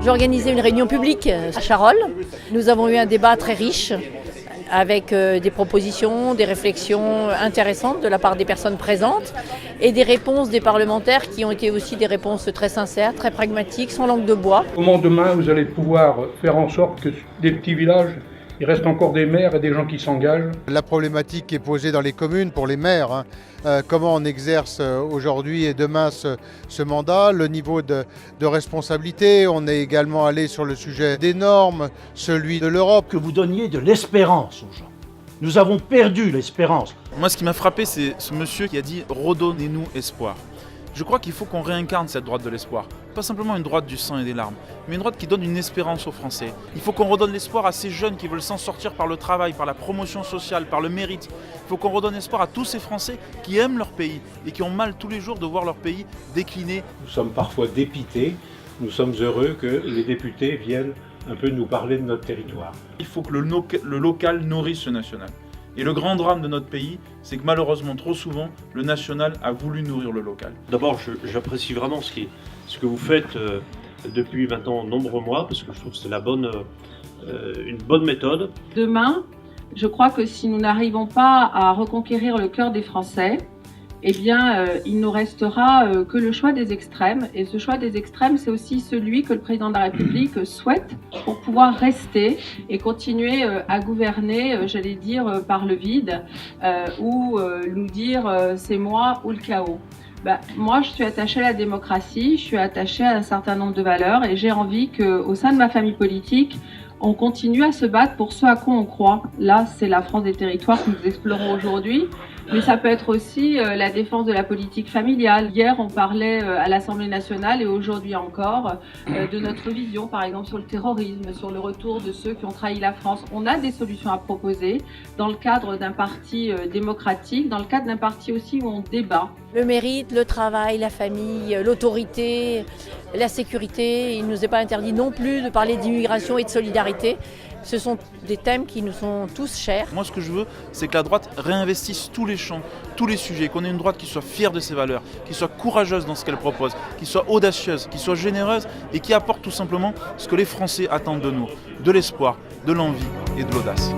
J'ai organisé une réunion publique à Charolles. Nous avons eu un débat très riche avec des propositions, des réflexions intéressantes de la part des personnes présentes et des réponses des parlementaires qui ont été aussi des réponses très sincères, très pragmatiques, sans langue de bois. Comment demain vous allez pouvoir faire en sorte que des petits villages, il reste encore des maires et des gens qui s'engagent? La problématique qui est posée dans les communes pour les maires, comment on exerce aujourd'hui et demain ce mandat, le niveau de responsabilité. On est également allé sur le sujet des normes, celui de l'Europe. Que vous donniez de l'espérance aux gens. Nous avons perdu l'espérance. Moi, ce qui m'a frappé, c'est ce monsieur qui a dit « redonnez-nous espoir ». Je crois qu'il faut qu'on réincarne cette droite de l'espoir. Pas simplement une droite du sang et des larmes, mais une droite qui donne une espérance aux Français. Il faut qu'on redonne l'espoir à ces jeunes qui veulent s'en sortir par le travail, par la promotion sociale, par le mérite. Il faut qu'on redonne espoir à tous ces Français qui aiment leur pays et qui ont mal tous les jours de voir leur pays décliner. Nous sommes parfois dépités, nous sommes heureux que les députés viennent un peu nous parler de notre territoire. Il faut que le local nourrisse le national. Et le grand drame de notre pays, c'est que malheureusement, trop souvent, le national a voulu nourrir le local. D'abord, j'apprécie vraiment ce que vous faites depuis maintenant de nombreux mois, parce que je trouve que c'est une bonne méthode. Demain, je crois que si nous n'arrivons pas à reconquérir le cœur des Français, eh bien, il nous restera que le choix des extrêmes. Et ce choix des extrêmes, c'est aussi celui que le président de la République souhaite pour pouvoir rester et continuer à gouverner, j'allais dire, par le vide, ou nous dire c'est moi ou le chaos. Moi, je suis attachée à la démocratie, je suis attachée à un certain nombre de valeurs et j'ai envie qu'au sein de ma famille politique, on continue à se battre pour ce à quoi on croit. Là, c'est la France des territoires que nous explorons aujourd'hui. Mais ça peut être aussi la défense de la politique familiale. Hier, on parlait à l'Assemblée nationale et aujourd'hui encore de notre vision, par exemple, sur le terrorisme, sur le retour de ceux qui ont trahi la France. On a des solutions à proposer dans le cadre d'un parti démocratique, dans le cadre d'un parti aussi où on débat. Le mérite, le travail, la famille, l'autorité, la sécurité. Il ne nous est pas interdit non plus de parler d'immigration et de solidarité. Ce sont des thèmes qui nous sont tous chers. Moi, ce que je veux, c'est que la droite réinvestisse tous les champs, tous les sujets, qu'on ait une droite qui soit fière de ses valeurs, qui soit courageuse dans ce qu'elle propose, qui soit audacieuse, qui soit généreuse et qui apporte tout simplement ce que les Français attendent de nous, de l'espoir, de l'envie et de l'audace.